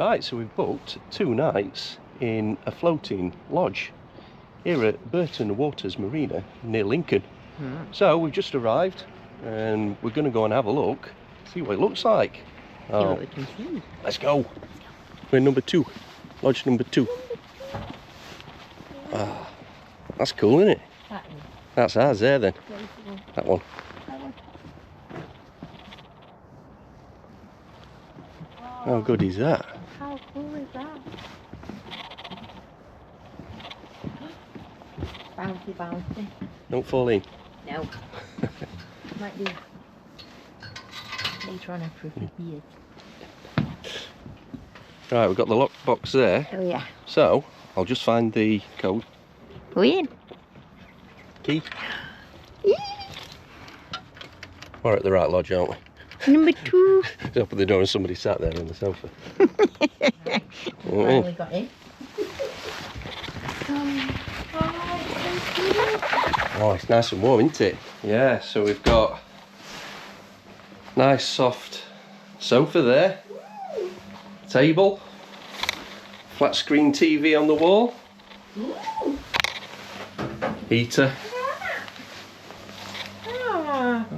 Right, so we've booked 2 nights in a floating lodge here at Burton Waters Marina near Lincoln. So we've just arrived and we're going to go and have a look, see what it looks like. Oh, what we can see. Let's go. We're number 2, lodge number 2. Ah, that's cool, isn't it? That's ours there then. That one. How good is that? How cool is that? Bouncy, bouncy. Don't fall in. No. Might do. Later on after a few years. Right, we've got the lockbox there. Oh yeah. So, I'll just find the code. Go in. Key. We're at the right lodge, aren't we? Number 2. Open the door and somebody sat there on the sofa. Finally got in. Oh, it's nice and warm, isn't it? Yeah, so we've got nice soft sofa there, table, flat screen TV on the wall, heater.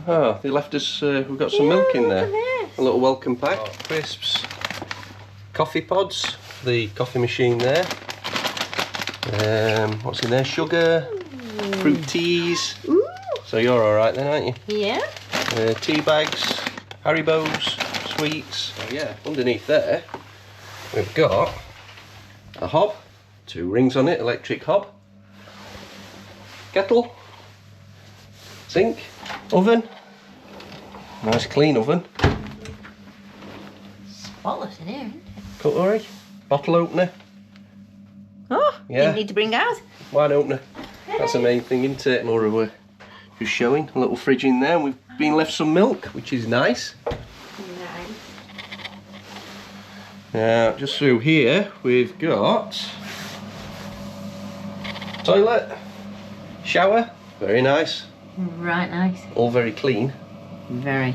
Oh, they left us, we've got some milk in there. A little welcome pack. Oh, crisps, coffee pods, the coffee machine there. What's in there? Sugar, fruit teas. Ooh. So you're alright then, aren't you? Yeah. Tea bags, Haribos, sweets. So yeah, underneath there, we've got a hob, 2 rings on it, electric hob, kettle, sink, oven, nice clean oven, Spotless in here, isn't it? cutlery, bottle opener. Oh, Yeah. didn't need to bring out. Wine opener. That's the main thing, isn't it? Laura, we're just showing a little fridge in there. We've been left some milk, which is nice. Nice. Now, just through here, we've got toilet, shower, very nice, Right, nice. all very clean. Very.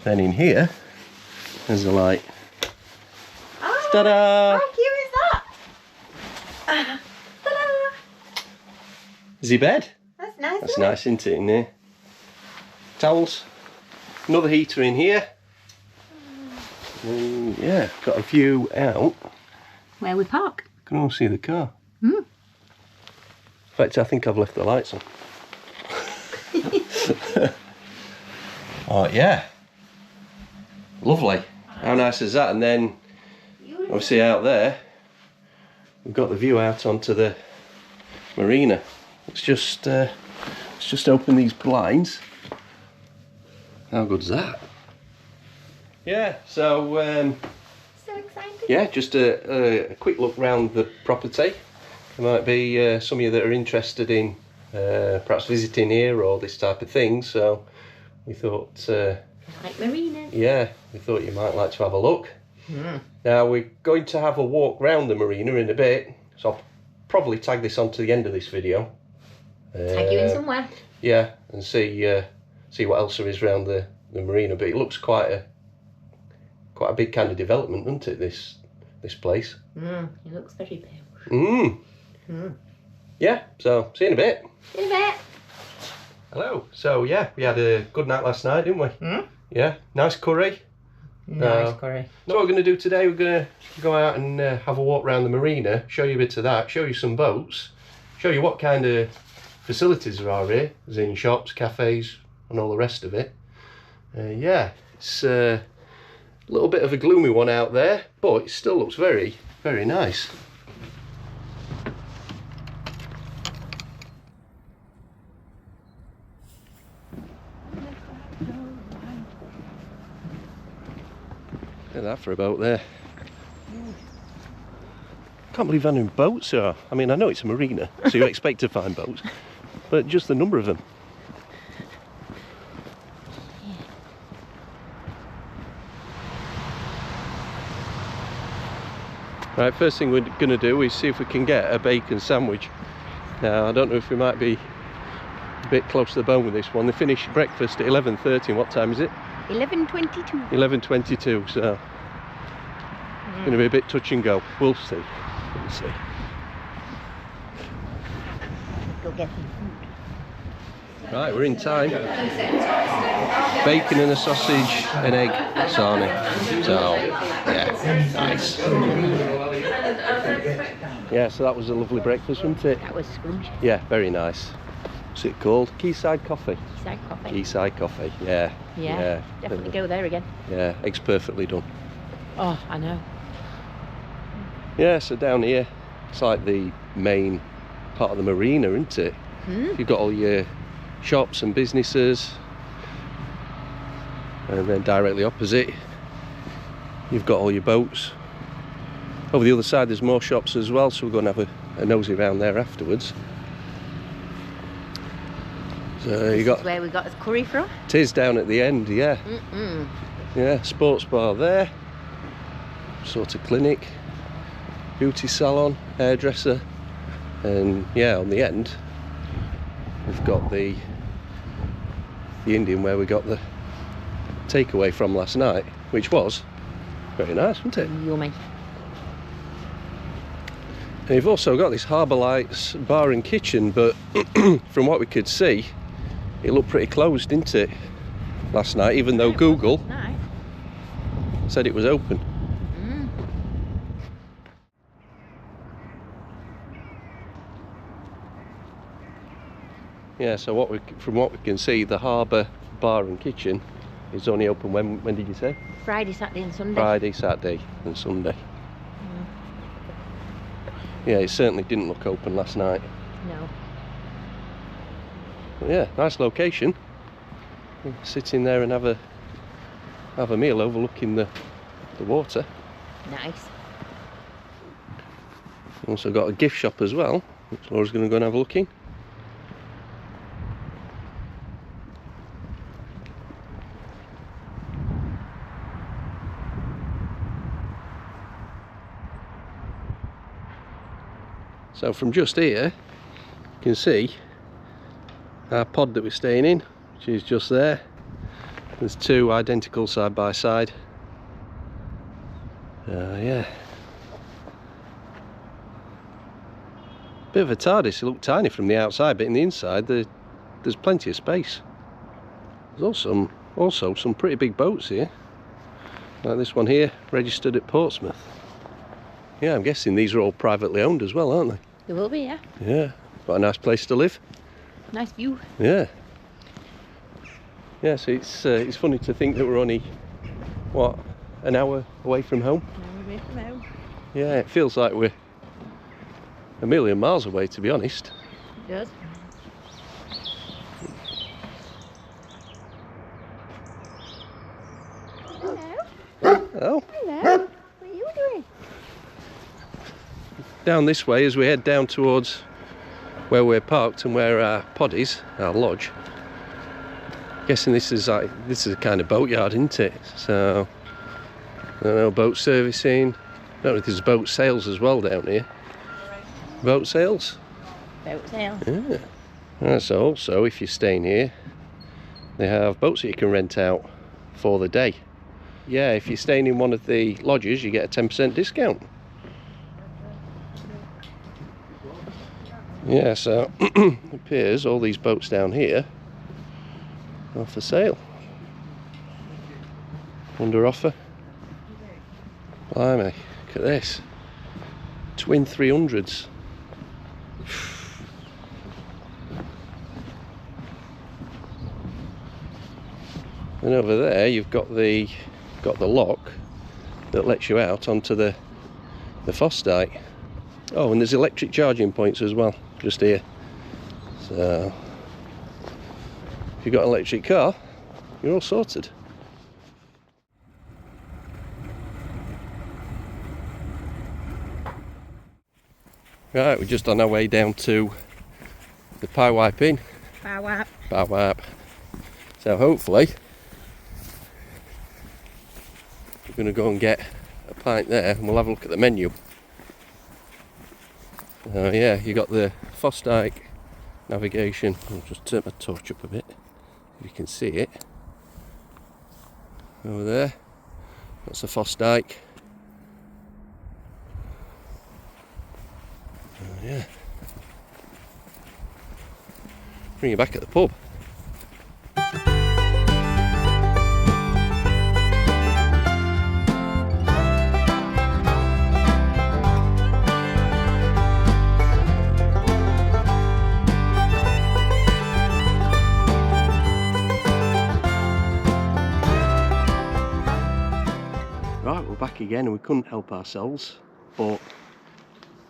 Then in here, there's a light. Oh, Ta-da! how cute is that? Ta-da! Is he bed? That's nice. That's isn't nice, isn't it, in there? Towels, another heater in here. Yeah, got a view out. Where we park. Can all see the car. Hmm. In fact, I think I've left the lights on. Oh yeah, lovely. How nice is that? And then obviously out there we've got the view out onto the marina. Let's just open these blinds. How good's that? Yeah, so So excited. yeah, just a quick look round the property. There might be some of you that are interested in perhaps visiting here or this type of thing, so we thought Like marinas. yeah, we thought you might like to have a look. Now we're going to have a walk round the marina in a bit, so I'll probably tag this onto the end of this video. Tag you in somewhere. Yeah, and see what else there is around the marina. But it looks quite a big kind of development, doesn't it? This place. It looks very pale. Yeah. So see you in a bit. In a bit. Hello. So yeah, we had a good night last night, didn't we? Yeah. Nice curry. Nice curry. So what we're going to do today, we're going to go out and have a walk around the marina, show you a bit of that, show you some boats, show you what kind of facilities there are here, as in shops, cafes and all the rest of it. Yeah, it's a little bit of a gloomy one out there, but it still looks very, very nice. Look at that for a boat there. Can't believe how many boats there are. I mean, I know it's a marina, so you expect to find boats, but just the number of them. Right, first thing we're going to do is see if we can get a bacon sandwich. Now, I don't know if we might be a bit close to the bone with this one. They finish breakfast at 11:30. What time is it? 11:22. 11:22, so Going to be a bit touch and go. We'll see. We'll see. Go get some food. Right, we're in time. Bacon and a sausage and egg sarnie. So, yeah, nice. Yeah, so that was a lovely breakfast, wasn't it? That was scrumptious. Yeah, very nice. What's it called? Quayside Coffee. Quayside Coffee. Quayside Coffee, yeah. Yeah, definitely go there again. Yeah, eggs perfectly done. Oh, I know. Yeah, so down here, it's like the main part of the marina, isn't it? You've got all your shops and businesses, and then directly opposite you've got all your boats. Over the other side there's more shops as well, so we're going to have a nosy around there afterwards. So you got where we got his curry from. It is down at the end, yeah. Yeah, sports bar there, sort of clinic, beauty salon, hairdresser, and yeah, on the end we've got the Indian where we got the takeaway from last night, which was very nice, wasn't it? Yummy. And you've also got this Harbour Lights bar and kitchen, but from what we could see, it looked pretty closed, didn't it, last night, even though Google said it was open. Yeah, so from what we can see, the Harbour bar and kitchen is only open when did you say? Friday, Saturday and Sunday. Friday, Saturday and Sunday. Yeah, it certainly didn't look open last night. No. But yeah, nice location. Sit in there and have a meal overlooking the water. Nice. Also got a gift shop as well, which Laura's going to go and have a look in. So from just here, you can see our pod that we're staying in, which is just there. There's two identical side by side. Yeah. Bit of a TARDIS, it looked tiny from the outside, but in the inside there's plenty of space. There's also some pretty big boats here. Like this one here, registered at Portsmouth. Yeah, I'm guessing these are all privately owned as well, aren't they? There will be, yeah. Yeah, quite a nice place to live. Nice view. Yeah. Yeah, so it's funny to think that we're only, what, an hour away from home? An hour away from home. Yeah, it feels like we're a million miles away, to be honest. It does. Hello. Oh. Hello. What are you doing? Down this way, as we head down towards where we're parked and where our pod is, our lodge. Guessing this is a kind of boatyard, isn't it? So I don't know, boat servicing. I don't know if there's boat sales as well down here. Boat sales? Boat sale. Yeah. And so also, if you're staying here, they have boats that you can rent out for the day. Yeah, if you're staying in one of the lodges, you get a 10% discount. Yeah, so it appears all these boats down here are for sale. Under offer. Blimey, look at this. Twin 300s. And over there you've got the lock that lets you out onto the Foss Dyke. Oh, and there's electric charging points as well, just here. So if you've got an electric car, you're all sorted. Right, we're just on our way down to the Pie Wipe Inn. Pie Wipe. Pie Wipe. So hopefully we're going to go and get a pint there and we'll have a look at the menu. Yeah, you got the Foss Dyke navigation. I'll just turn my torch up a bit if you can see it. Over there, that's the Foss Dyke. Yeah. Bring you back at the pub. Right, we're back again and we couldn't help ourselves but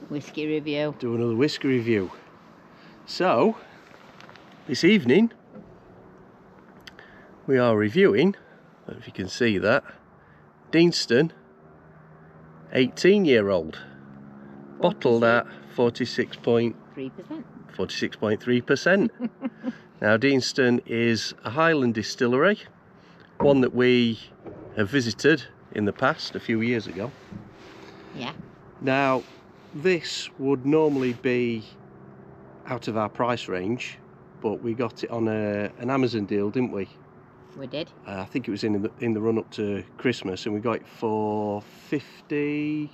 Whiskey review. do another whiskey review. So, this evening we are reviewing, I don't know if you can see that, Deanston 18-year-old, bottled at 46.3%. Now, Deanston is a Highland distillery, one that we have visited in the past a few years ago. Yeah. Now, this would normally be out of our price range, but we got it on an Amazon deal, didn't we? We did. I think it was in the run up to Christmas, and we got it for 50.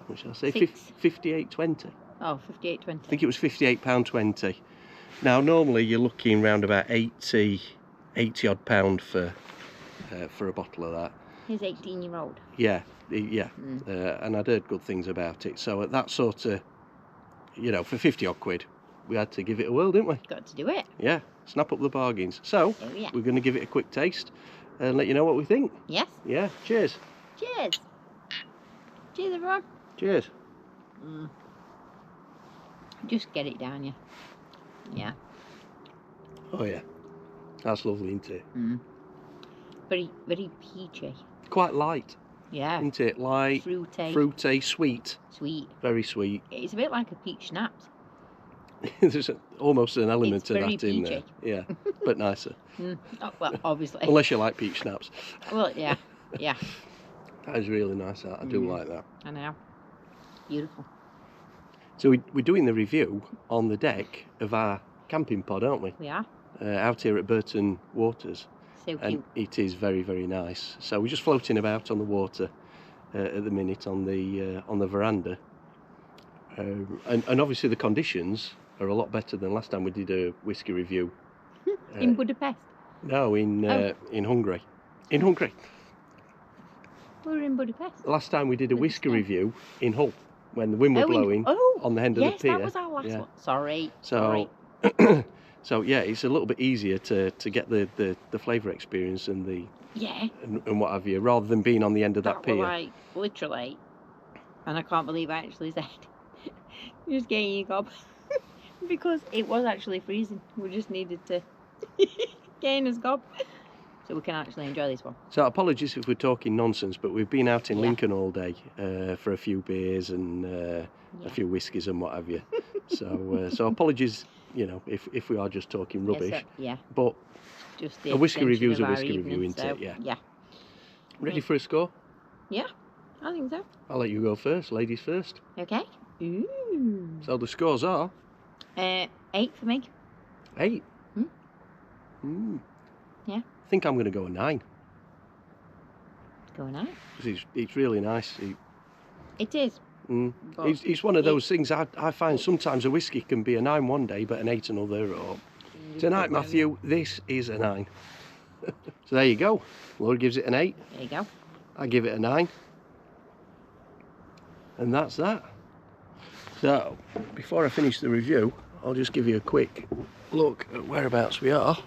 What shall I say? 58.20. Oh, 58.20. I think it was £58.20. Now, normally you're looking round about 80 odd pound for a bottle of that. He's 18-year-old. Yeah, and I'd heard good things about it. So at that sort of, for 50 odd quid, we had to give it a whirl, didn't we? Got to do it. Yeah, snap up the bargains. So Oh, yeah. we're going to give it a quick taste and let you know what we think. Yes. Yeah, cheers. Cheers. Cheers, everyone. Cheers. Just get it down, you. Yeah. Oh yeah, that's lovely, isn't it? Very, very peachy. Quite light, Yeah. isn't it? Light, Fruity. sweet, Sweet. very sweet. It's a bit like a peach schnapps. There's almost an element It's of very that in there. peachy. Yeah, but nicer. Oh, well, obviously. Unless you like peach schnapps. Well, yeah. Yeah. That is really nice. That. I do like that. I know. Beautiful. So we're doing the review on the deck of our camping pod, aren't we? We are. Out here at Burton Waters. So And cute. it is very, very nice. So we're just floating about on the water at the minute on the veranda. And obviously the conditions are a lot better than last time we did a whiskey review. In Budapest. No, in Hungary. In Hungary. We were in Budapest. Last time we did a whiskey Budapest. review in Hull when the wind was blowing on the end of the pier. Yes, that was our last one. Sorry. So, so yeah, it's a little bit easier to get the flavour experience and and what have you, rather than being on the end of that pier. Was like, literally, and I can't believe I actually said, just getting your gob, because it was actually freezing. We just needed to get in his gob, so we can actually enjoy this one. So apologies if we're talking nonsense, but we've been out in Lincoln all day for a few beers and a few whiskies and what have you. So apologies, if we are just talking rubbish. Yeah. But Just the a whiskey review is a extension of our whiskey review, evening, isn't it? so, Yeah. Ready for a score? Yeah, I think so. I'll let you go first, ladies first. Okay. Ooh. So the scores are 8 for me. 8. Yeah. I think I'm going to go a 9. Going out. Because it's really nice. It is. But It's one of those things I find sometimes a whiskey can be a 9 one day but an 8 another. Or tonight, Matthew, this is a 9. So there you go. Laura gives it an 8. There you go. I give it a 9. And that's that. So before I finish the review, I'll just give you a quick look at whereabouts we are.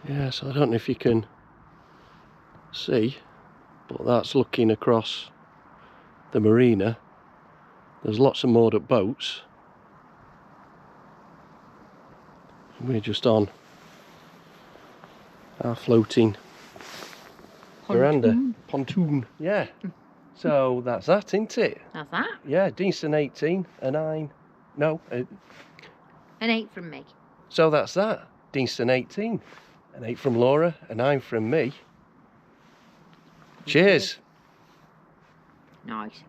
Yeah, so I don't know if you can see, but that's looking across the marina. There's lots of moored up boats. We're just on our floating veranda. Pontoon. Yeah. So that's that, isn't it? That's that. Yeah, Deanston 18, a 9. No. An 8 from me. So that's that. Deanston 18, an 8 from Laura, a 9 from me. Cheers. Nice.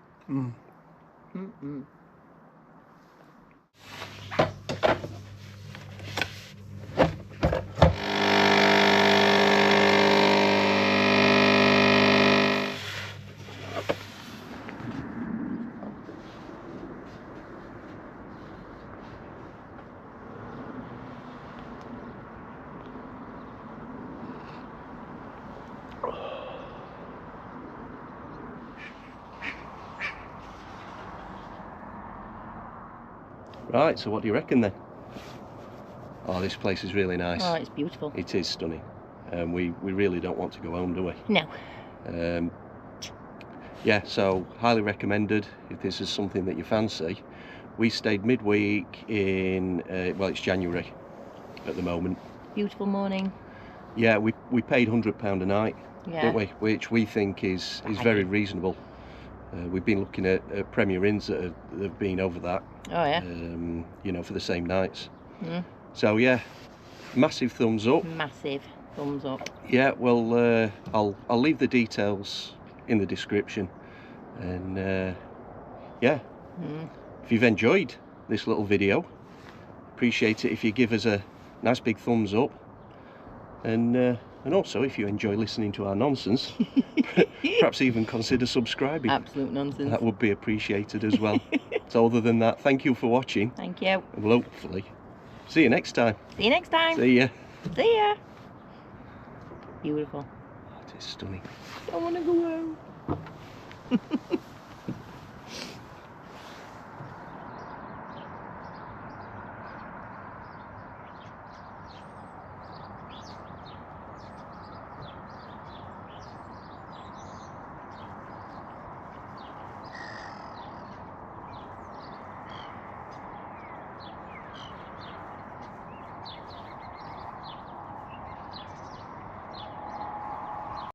Right, so what do you reckon then? Oh, this place is really nice. Oh, it's beautiful. It is stunning. We really don't want to go home, do we? No. Yeah, so highly recommended if this is something that you fancy. We stayed midweek in, well, it's January at the moment. Beautiful morning. Yeah, we paid £100 a night, Yeah. didn't we? Which we think is very reasonable. We've been looking at Premier Inns that have been over that. Oh yeah. You know, for the same nights. Mm. So yeah, massive thumbs up. Massive thumbs up. Yeah, well, I'll leave the details in the description, and yeah, if you've enjoyed this little video, appreciate it if you give us a nice big thumbs up, and also if you enjoy listening to our nonsense, perhaps even consider subscribing. Absolute nonsense. That would be appreciated as well. So other than that, thank you for watching. Thank you. And we'll hopefully see you next time. See you next time. See ya. See ya. Beautiful. That is stunning. I want to go home.